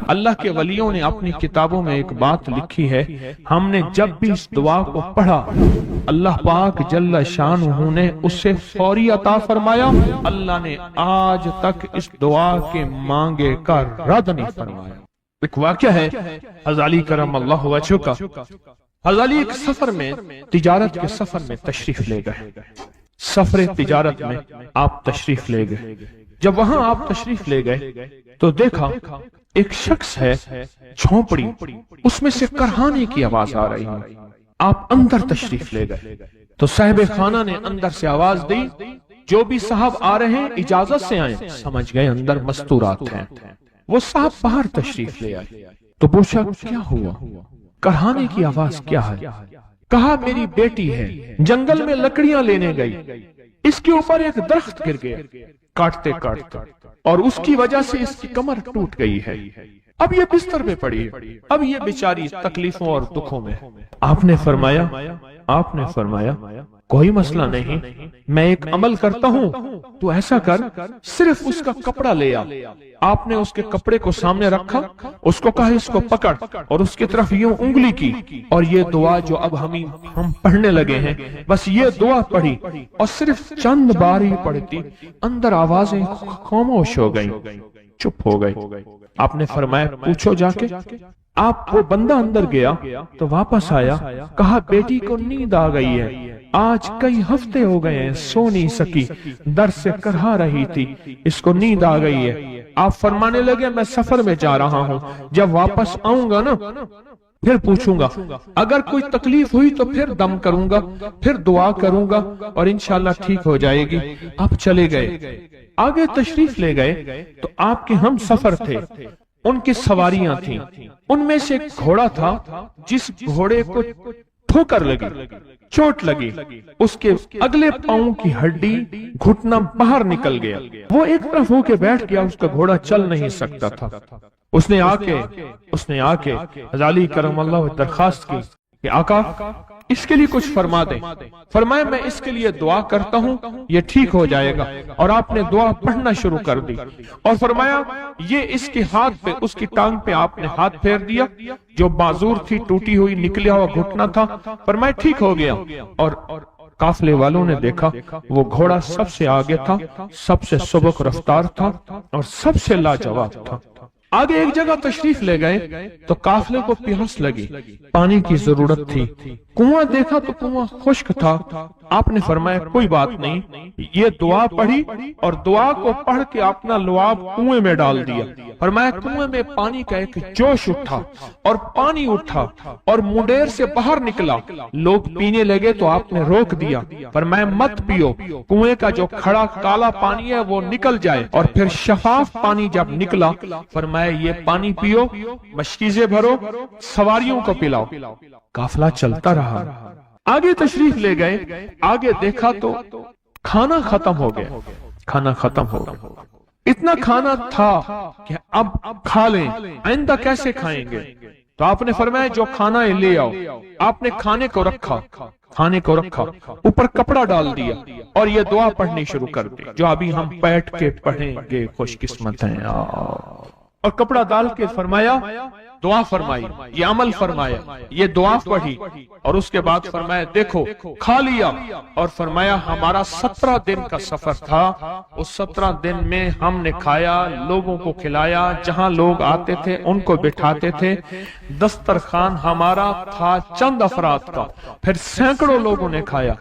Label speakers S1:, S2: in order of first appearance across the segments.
S1: اللہ کے ولیوں نے اپنی کتابوں میں ایک بات لکھی ہے، ہم نے جب بھی اس دعا کو پڑھا اللہ پاک جل شانہ نے اسے فوری عطا فرمایا، اللہ نے آج تک اس دعا کے مانگے کا رد نہیں فرمایا۔ ایک واقعہ ہے حضرت علی کرم اللہ وجہہ کا۔ حضرت علی ایک سفر میں، تجارت کے سفر میں تشریف لے گئے، سفر تجارت میں آپ تشریف لے گئے۔ جب وہاں آپ تشریف لے گئے تو دیکھا ایک شخص ہے جھونپڑی، اس میں سے کرہانے کی آواز آ رہی ہے۔ آپ اندر تشریف لے گئے تو صاحب خانہ نے اندر سے آواز دی، جو بھی صاحب آ رہے ہیں اجازت سے آئیں۔ سمجھ گئے اندر مستورات ہیں۔ وہ صاحب باہر تشریف لے آئے تو پوچھا کیا ہوا، کرہانے کی آواز کیا ہے؟ کہا میری بیٹی ہے، جنگل میں لکڑیاں لینے گئی، اس کے اوپر ایک درخت گر گیا کاٹتے کاٹتے، اور اس کی وجہ سے اس کی کمر ٹوٹ گئی ہے، اب یہ بستر پہ پڑی ہے، اب یہ بیچاری تکلیفوں اور دکھوں میں۔ آپ نے فرمایا کوئی مسئلہ نہیں، میں ایک عمل کرتا ہوں، تو ایسا کر صرف اس کا کپڑا لے آ۔ آپ نے اس کے کپڑے کو سامنے رکھا، اس کو کہا اس کو پکڑ، اور اس کی طرف یوں انگلی کی، اور یہ دعا جو اب ہم پڑھنے لگے ہیں، بس یہ دعا پڑھی، اور صرف چند بار ہی پڑھتی اندر آوازیں خاموش ہو گئیں، چپ ہو گئی۔ آپ نے فرمایا پوچھو جا کے۔ آپ وہ بندہ اندر گیا تو واپس آیا، کہا بیٹی کو نیند آ گئی ہے، آج کئی ہفتے ہو گئے ہیں سو نہیں سکی، در سے کرہا رہی تھی، اس کو نیند آ گئی ہے۔ آپ فرمانے لگے میں سفر میں جا رہا ہوں، جب واپس آؤں گا نا پھر پوچھوں گا، اگر کوئی تکلیف ہوئی تو پھر دم کروں گا، پھر دعا کروں گا، اور انشاءاللہ ٹھیک ہو جائے گی۔ آپ چلے گئے، آگے تشریف لے گئے تو آپ کے ہم سفر تھے، ان کی سواریاں تھیں، ان میں سے ایک گھوڑا تھا جس گھوڑے کو ٹھوکر لگی، چوٹ لگی، اس کے اگلے پاؤں کی ہڈی گھٹنا باہر نکل گیا، وہ ایک طرف ہو کے بیٹھ گیا، اس کا گھوڑا چل نہیں سکتا تھا۔ اس نے آ کے حضرت علی کرم اللہ درخواست کی کہ آقا اس کے لیے کچھ فرما دیں۔ فرمایا میں اس کے لیے دعا کرتا ہوں، یہ ٹھیک ہو جائے گا، اور آپ نے دعا پڑھنا شروع کر دی، اور فرمایا یہ اس کے ہاتھ پہ، اس کی ٹانگ پہ آپ نے ہاتھ پھیر دیا، جو معذور تھی ٹوٹی ہوئی نکلیا ہوا گھٹنا تھا، فرمایا ٹھیک ہو گیا۔ اور قافلے والوں نے دیکھا وہ گھوڑا سب سے آگے تھا، سب سے سبک رفتار تھا، اور سب سے لاجواب تھا۔ آگے ایک جگہ تشریف لے گئے تو قافلے کو پیاس لگی، پانی کی ضرورت تھی، کنواں دیکھا تو کنواں خشک تھا۔ آپ نے فرمایا کوئی بات نہیں، یہ دعا پڑھی، اور دعا کو پڑھ کے اپنا لعاب کنویں میں ڈال دیا۔ فرمایا کنویں میں پانی کا ایک جوش اٹھا، اور پانی اٹھا اور منڈیر سے باہر نکلا، لوگ پینے لگے تو آپ نے روک دیا، فرمایا مت پیو، کنویں کا جو کھڑا کالا پانی ہے وہ نکل جائے، اور پھر شفاف پانی جب نکلا فرمایا یہ پانی پیو، مشکیزیں بھرو، سواریوں کو پلاؤ۔ قافلہ چلتا رہا، آگے تشریف لے گئے، آگے دیکھا تو کھانا ختم ہو گیا، اتنا کھانا تھا کہ اب کھا لیں، آئندہ کیسے کھائیں گے؟ تو آپ نے فرمایا جو کھانا ہے لے آؤ۔ آپ نے کھانے کو رکھا، اوپر کپڑا ڈال دیا، اور یہ دعا پڑھنی شروع کر دی جو ابھی ہم بیٹھ کے پڑھیں گے، خوش قسمت ہیں۔ اور کپڑا ڈال کے فرمایا دعا فرمائی، یہ عمل فرمایا، یہ دعا پڑھی، اور اس کے بعد فرمایا دیکھو کھا لیا، اور فرمایا ہمارا 17 دن کا سفر تھا، اس 17 دن میں ہم نے کھایا، لوگوں کو کھلایا، جہاں لوگ آتے تھے ان کو بٹھاتے تھے، دسترخوان ہمارا تھا چند افراد کا، پھر سینکڑوں لوگوں نے کھایا۔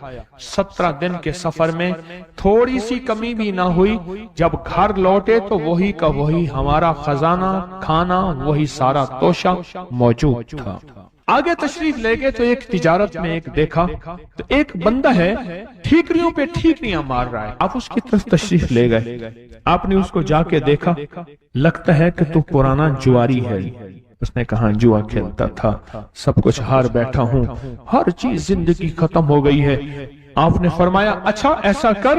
S1: 17 دن کے سفر میں تھوڑی سی کمی بھی نہ ہوئی، جب گھر لوٹے تو وہی کا وہی ہمارا خزانہ، کھانا وہی سارا توشہ موجود تھا۔ آگے تشریف لے گئے تو ایک تجارت میں ایک دیکھا تو ایک بندہ ہے ٹھیکریوں پہ ٹھیکریاں مار رہا ہے، آپ اس کی طرف تشریف لے گئے، آپ نے اس کو جا کے دیکھا، لگتا ہے کہ تو پرانا جواری ہے۔ اس نے کہا جوا کھیلتا تھا، سب کچھ ہار بیٹھا ہوں، ہر چیز زندگی ختم ہو گئی ہے۔ آپ نے فرمایا اچھا ایسا کر،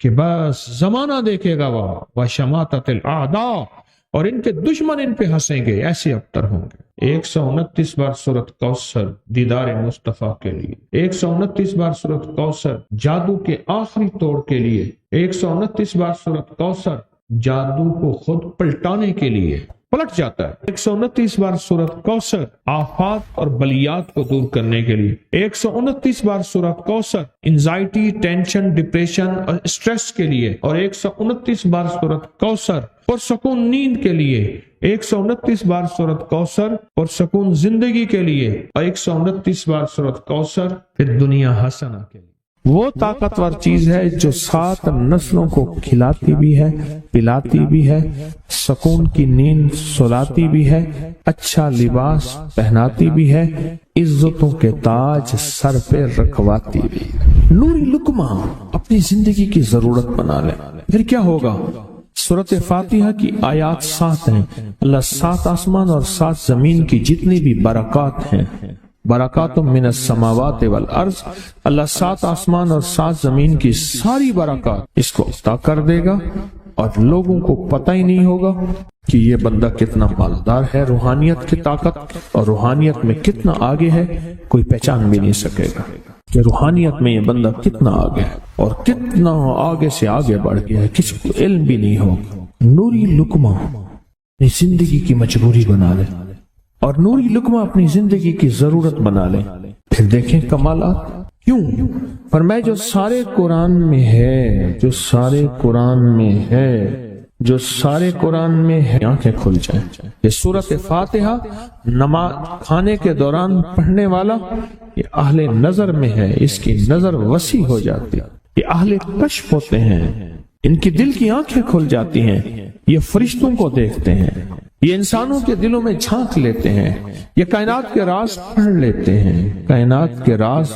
S1: کہ بس زمانہ دیکھے گا وہ شماتت الاعداء، اور ان کے دشمن ان پہ ہنسیں گے، ایسے ابتر ہوں گے۔ 129 بار سورۃ کوثر دیدار مصطفیٰ کے لیے، 129 بار سورۃ کوثر جادو کے آخری توڑ کے لیے، 129 بار سورۃ کوثر جادو کو خود پلٹانے کے لیے، پلٹ جاتا ہے۔ 129 بار سورۃ کوثر آفات اور بلیات کو دور کرنے کے لیے، 129 بار سورۃ کوثر انزائٹی، ٹینشن، ڈپریشن اور اسٹریس کے لیے، اور 129 بار سورۃ کوثر پرسکون نیند کے لیے، 129 بار سورۃ کوثر پرسکون زندگی کے لیے، اور 129 بار سورۃ کوثر پھر دنیا حسنہ کے لیے۔ وہ طاقتور چیز ہے جو 7 نسلوں کو کھلاتی بھی ہے، پلاتی بھی ہے، سکون کی نیند سلاتی بھی ہے، اچھا لباس پہناتی بھی ہے، عزتوں کے تاج سر پہ رکھواتی بھی ہے۔ نوری لقمہ اپنی زندگی کی ضرورت بنا لے، پھر کیا ہوگا؟ سورۃ فاتحہ کی آیات 7 ہیں۔ اللہ 7 آسمان اور 7 زمین کی جتنی بھی برکات ہیں، برکات من السماوات والارض، اللہ 7 آسمان اور 7 زمین کی ساری برکات اس کو عطا کر دے گا، اور لوگوں کو پتہ ہی نہیں ہوگا کہ یہ بندہ کتنا مالدار ہے، روحانیت کی طاقت اور روحانیت میں کتنا آگے ہے، کوئی پہچان بھی نہیں سکے گا کہ روحانیت میں یہ بندہ کتنا آگے ہے اور کتنا آگے سے آگے بڑھ گیا ہے، کسی کو علم بھی نہیں ہوگا۔ نوری لقمہ اپنی زندگی کی مجبوری بنا لے، اور نوری لقمہ اپنی زندگی کی ضرورت بنا لے، پھر دیکھیں کمالات۔ کیوں؟ فرمائے جو سارے قرآن میں ہے، جو سارے قرآن میں ہے، جو سارے قرآن میں ہے، آنکھیں کھل جائیں۔ یہ سورۃ فاتحہ نماز کھانے کے دوران پڑھنے والا یہ اہل نظر میں ہے، اس کی نظر وسیع ہو جاتی ہے، یہ اہل کشف ہوتے ہیں، ان کی دل کی آنکھیں کھل جاتی ہیں، یہ فرشتوں کو دیکھتے ہیں، یہ انسانوں کے دلوں میں جھانک لیتے ہیں، یہ کائنات کے راز پڑھ لیتے ہیں، کائنات کے راز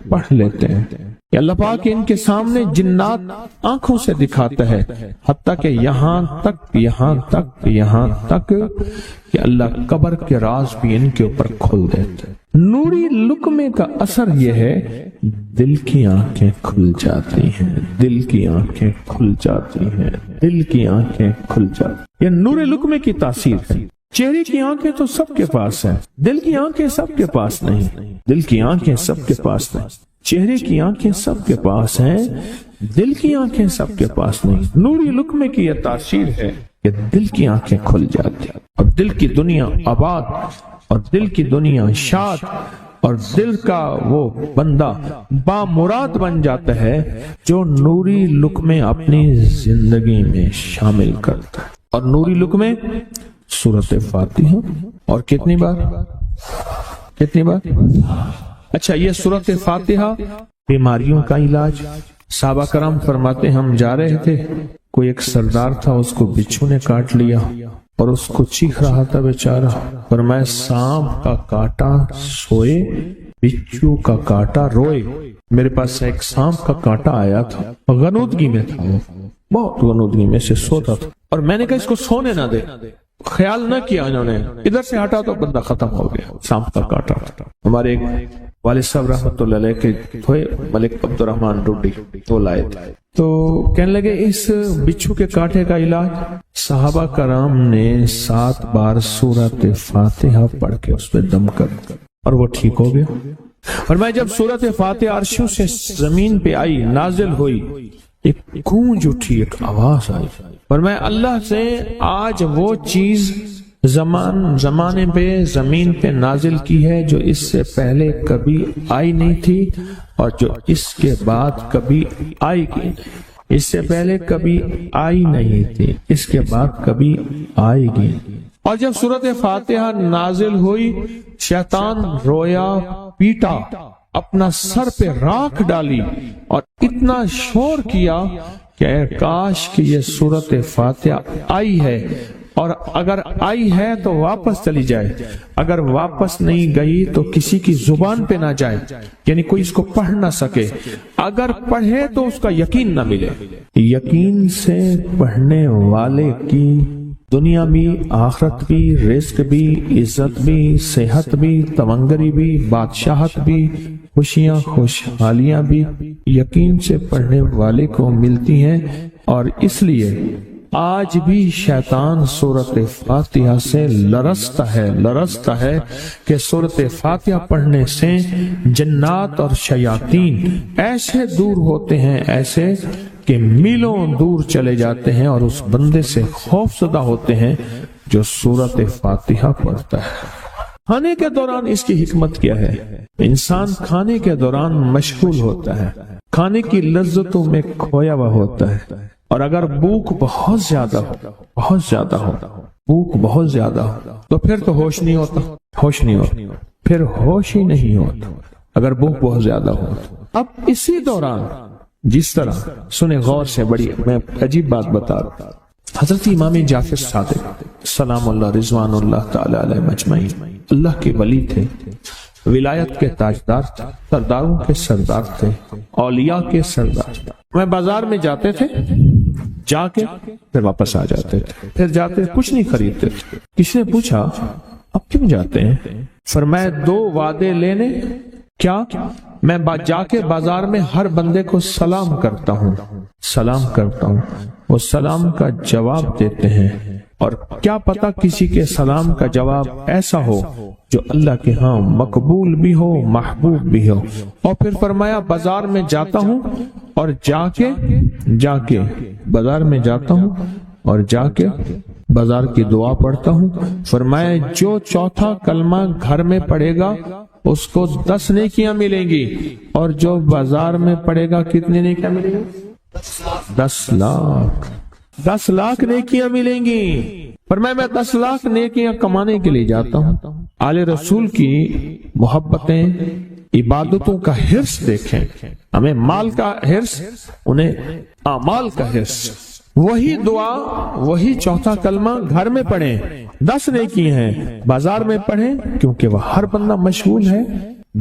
S1: پڑھ لیتے ہیں۔ کہ اللہ پاک ان کے سامنے جنات آنکھوں سے دکھاتا ہے، حتیٰ کہ یہاں تک کہ اللہ قبر کے راز بھی ان کے اوپر کھول دیتے ہیں۔ نوری لقمے کا اثر یہ ہے، دل کی آنکھیں کھل جاتی ہیں، دل کی آنکھیں کھل جاتی ہیں، دل کی آنکھیں کھل جاتی ہیں۔ یہ نور لقمے کی تاثیر ہے۔ چہرے کی آنکھیں تو سب کے پاس ہیں، دل کی آنکھیں سب کے پاس نہیں، دل کی آنکھیں سب کے پاس نہیں، چہرے کی آنکھیں سب کے پاس ہیں، دل کی آنکھیں سب کے پاس نہیں۔ نوری لقمے کی یہ تاثیر ہے کہ دل کی آنکھیں کھل جاتی ہیں، اور دل کی دنیا آباد، اور دل کی دنیا شاد، اور دل کا وہ بندہ بامراد بن جاتا ہے جو نوری لقمے اپنی زندگی میں شامل کرتا ہے۔ اور نوری لقمے سورۃ فاتحہ، اور کتنی بار؟ اچھا، یہ سورۃ فاتحہ بیماریوں کا علاج۔ صحابہ کرام فرماتے ہم جا رہے تھے، کوئی ایک سردار تھا، اس کو بچھو نے کاٹ لیا اور اس کو چیخ رہا تھا بیچارہ، فرمایا سانپ کا کاٹا سوئے، بچھو کا کاٹا روئے۔ میرے پاس ایک سانپ کا کاٹا آیا تھا، غنودگی میں تھا، وہ بہت غنودگی میں سے سوتا تھا، اور میں نے کہا اس کو سونے نہ دے، خیال نہ کیا انہوں نے، ادھر سے ہٹا تو بندہ ختم ہو گیا، سانپ کا کاٹا تھا۔ ہمارے ایک والد صاحب رحمۃ اللہ علیہ کے تھے، ملک عبد الرحمن ڈوڈی، تو لائے تھے، تو کہنے لگے اس بچھو کے کاٹے کا علاج، صحابہ کرام نے 7 بار سورۃ فاتحہ پڑھ کے اس پہ دم کر اور وہ ٹھیک ہو گیا۔ اور میں جب سورۃ فاتحہ عرشوں سے زمین پہ آئی، نازل ہوئی، ایک گونج اٹھی، ایک آواز آئی، اور میں اللہ سے آج وہ چیز زمانے پہ زمین پہ نازل کی ہے جو اس سے پہلے کبھی آئی نہیں تھی، اور جو اس کے بعد کبھی آئے گی نہیں۔ اس سے پہلے کبھی آئی نہیں تھی، اس کے بعد کبھی آئے گی۔ اور جب سورۃ فاتحہ نازل ہوئی، شیطان رویا، پیٹا، اپنا سر پہ راکھ ڈالی، اور اتنا شور کیا کہ کاش کہ یہ سورۃ فاتحہ آئی ہے، اور اگر آئی ہے تو واپس چلی جائے، اگر واپس نہیں گئی تو کسی کی زبان پہ نہ جائے، یعنی کوئی اس کو پڑھ نہ سکے، اگر پڑھے تو اس کا یقین نہ ملے۔ یقین سے پڑھنے والے کی دنیا بھی، آخرت بھی، رزق بھی، عزت بھی، صحت بھی، تونگری بھی، بادشاہت بھی، خوشیاں خوشحالیاں بھی یقین سے پڑھنے والے کو ملتی ہیں۔ اور اس لیے آج بھی شیطان سورۃ فاتحہ سے لرزتا ہے کہ سورۃ فاتحہ پڑھنے سے جنات اور شیاطین ایسے دور ہوتے ہیں، ایسے کہ میلوں دور چلے جاتے ہیں اور اس بندے سے خوف زدہ ہوتے ہیں جو سورۃ فاتحہ پڑھتا ہے۔ کھانے کے دوران اس کی حکمت کیا ہے؟ انسان کھانے کے دوران مشغول ہوتا ہے، کھانے کی لذتوں میں کھویا ہوا ہوتا ہے، اور اگر بھوک بہت زیادہ ہو بھوک بہت زیادہ ہو تو پھر تو ہوش نہیں ہوتا، پھر ہوش ہی نہیں ہوتا اگر بھوک بہت زیادہ ہو۔ اب اسی دوران جس طرح سنے غور سے، بڑی میں عجیب بات بتا رہا ہوں، حضرت امام جعفر صادق سلام اللہ رضوان اللہ تعالی علیہ مجمعین اللہ کے ولی تھے، ولایت کے تاجدار تھے، سرداروں کے سردار تھے، اولیاء کے سردار تھے۔ میں بازار میں جاتے تھے، جا کے پھر واپس آ جاتے تھے، پھر جاتے کچھ نہیں خریدتے تھے۔ کسی نے پوچھا اب کیوں جاتے ہیں؟ فرمایا 2 وعدے لینے، کیا میں جا کے بازار میں ہر بندے کو سلام کرتا ہوں، وہ سلام کا جواب دیتے ہیں، اور کیا پتا کسی کے سلام کا جواب ایسا ہو جو اللہ کے ہاں مقبول بھی ہو، محبوب بھی ہو۔ اور پھر فرمایا بازار میں جاتا ہوں اور جا کے بازار میں جاتا ہوں اور جا کے بازار کی دعا پڑھتا ہوں۔ فرمایا جو چوتھا کلمہ گھر میں پڑھے گا اس کو 10 نیکیاں ملیں گی، اور جو بازار میں پڑھے گا کتنی نیکیاں ملیں گی؟ 10 لاکھ نیکیاں ملیں گی۔ فرمایا میں 10 لاکھ نیکیاں کمانے کے لیے جاتا ہوں۔ آل رسول کی محبتیں، عبادتوں کا حرص دیکھیں، ہمیں مال کا حرص، انہیں اعمال کا حرص۔ وہی دعا، وہی چوتھا کلمہ گھر میں پڑھیں، 10 نیکی ہیں، بازار میں پڑھیں کیونکہ وہ ہر بندہ مشغول ہے،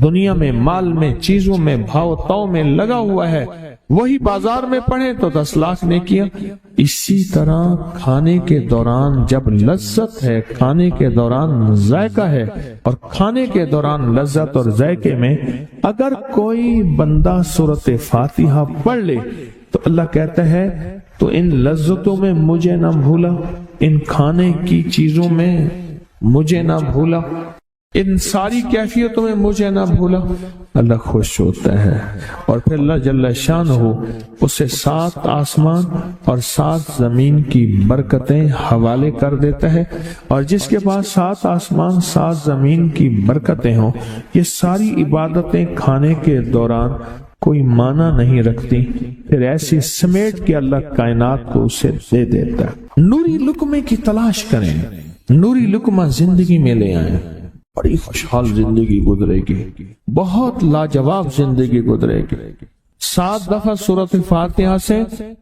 S1: دنیا میں، مال میں، چیزوں میں، بھاؤ تاؤ میں لگا ہوا ہے، وہی بازار میں پڑھیں تو 10 لاکھ نیکیاں۔ اسی طرح کھانے کے دوران جب لذت ہے، کھانے کے دوران ذائقہ ہے، اور کھانے کے دوران لذت اور ذائقے میں اگر کوئی بندہ سورۃ فاتحہ پڑھ لے تو اللہ کہتا ہے تو ان لذتوں میں مجھے نہ بھولا، ان کھانے کی چیزوں میں مجھے نہ بھولا، ان ساری کیفیتوں میں مجھے نہ بھولا۔ اللہ خوش ہوتا ہے، اور پھر اللہ جل شانہ اسے 7 آسمان اور 7 زمین کی برکتیں حوالے کر دیتا ہے، اور جس کے پاس 7 آسمان 7 زمین کی برکتیں ہوں، یہ ساری عبادتیں کھانے کے دوران کوئی معنی نہیں رکھتی، پھر ایسی سمیٹ کے اللہ کائنات کو اسے دے دیتا ہے۔ نوری لقمے کی تلاش کریں، نوری لقمہ زندگی میں لے آئیں، بڑی خوشحال زندگی گزرے گی، بہت لاجواب زندگی گزرے گی۔ 7 دفعہ سورۃ فاتحہ سے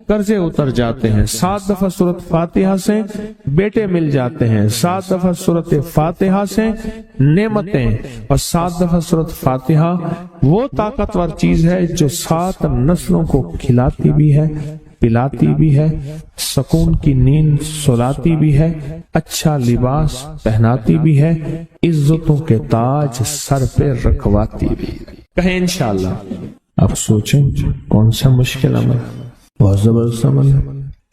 S1: قرضے اتر جاتے ہیں، 7 دفعہ سورۃ فاتحہ سے بیٹے مل جاتے ہیں، 7 دفعہ سورۃ فاتحہ سے نعمتیں، اور 7 دفعہ سورۃ فاتحہ وہ طاقتور چیز ہے جو 7 نسلوں کو کھلاتی بھی ہے، پلاتی بھی ہے، سکون کی نیند سلاتی بھی ہے، اچھا لباس پہناتی بھی ہے، عزتوں کے تاج سر پہ رکھواتی بھی۔ کہیں انشاءاللہ۔ اب سوچیں کون سا مشکل عمل، بہت زبردست عمل ہے،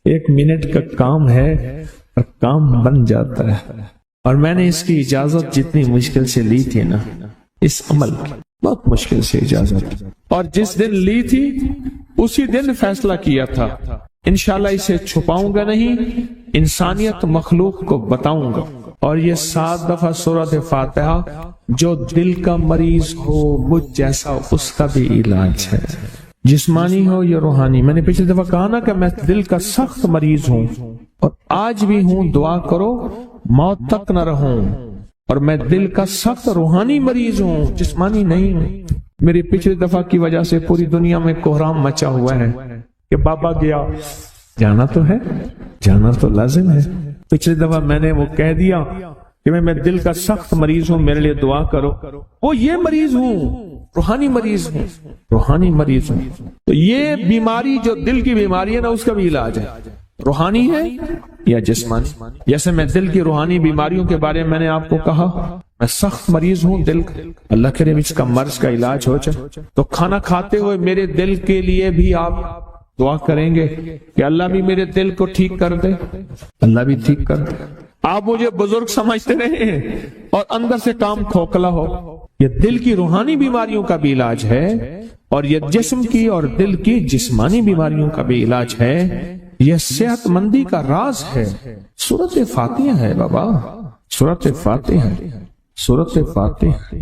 S1: 1 منٹ کا کام ہے اور کام بن جاتا ہے۔ اور میں نے اس کی اجازت جتنی مشکل سے لی تھی نا، اس عمل کی بہت مشکل سے اجازت، اور جس دن لی تھی اسی دن فیصلہ کیا تھا انشاءاللہ اسے چھپاؤں گا نہیں، انسانیت مخلوق کو بتاؤں گا۔ اور یہ 7 دفعہ سورۃ فاتحہ جو دل کا مریض ہو مجھ جیسا، اس کا بھی علاج ہے، جسمانی ہو یا روحانی۔ میں نے پچھلی دفعہ کہا نا کہ میں دل کا سخت مریض ہوں اور آج بھی ہوں، دعا کرو موت تک نہ رہوں، اور میں دل کا سخت روحانی مریض ہوں، جسمانی نہیں ہوں۔ میری پچھلی دفعہ کی وجہ سے پوری دنیا میں کوہرام مچا ہوا ہے کہ بابا گیا، جانا تو ہے، جانا تو لازم ہے۔ پچھلی دفعہ میں نے وہ کہہ دیا کہ میں دل کا سخت مریض ہوں، میرے لیے دعا کرو، وہ یہ مریض ہوں، روحانی مریض ہوں، روحانی مریض ہوں۔ تو یہ بیماری جو دل کی بیماری ہے نا، اس کا بھی علاج ہے، روحانی ہے یا جسمانی؟ جیسے میں دل کی روحانی بیماریوں کے بارے میں نے آپ کو کہا، میں سخت مریض ہوں دل کا، اللہ کرے اس کا مرض کا علاج ہو جائے، تو کھانا کھاتے ہوئے میرے دل کے لیے بھی آپ دعا کریں گے کہ اللہ بھی میرے دل کو ٹھیک کر دے، اللہ بھی ٹھیک کر دے۔ آپ مجھے بزرگ سمجھتے رہے ہیں اور اندر سے کام کھوکھلا ہو۔ یہ دل کی روحانی بیماریوں کا بھی علاج ہے، اور یہ جسم کی اور دل کی جسمانی بیماریوں کا بھی علاج ہے۔ یہ صحت مندی کا راز ہے۔ سورۃ فاتحہ ہے بابا، سورۃ فاتحہ، سورۃ فاتحہ۔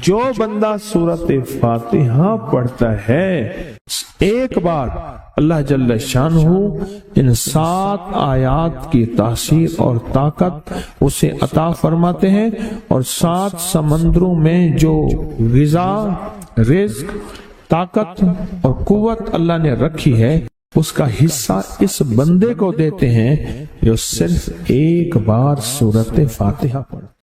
S1: جو بندہ سورۃ فاتحہ پڑھتا ہے ایک بار، اللہ جل شانہ ان 7 آیات کی تاثیر اور طاقت اسے عطا فرماتے ہیں، اور 7 سمندروں میں جو غذا، رزق، طاقت اور قوت اللہ نے رکھی ہے اس کا حصہ اس بندے کو دیتے ہیں جو صرف ایک بار سورۃ فاتحہ پڑھتا ہے۔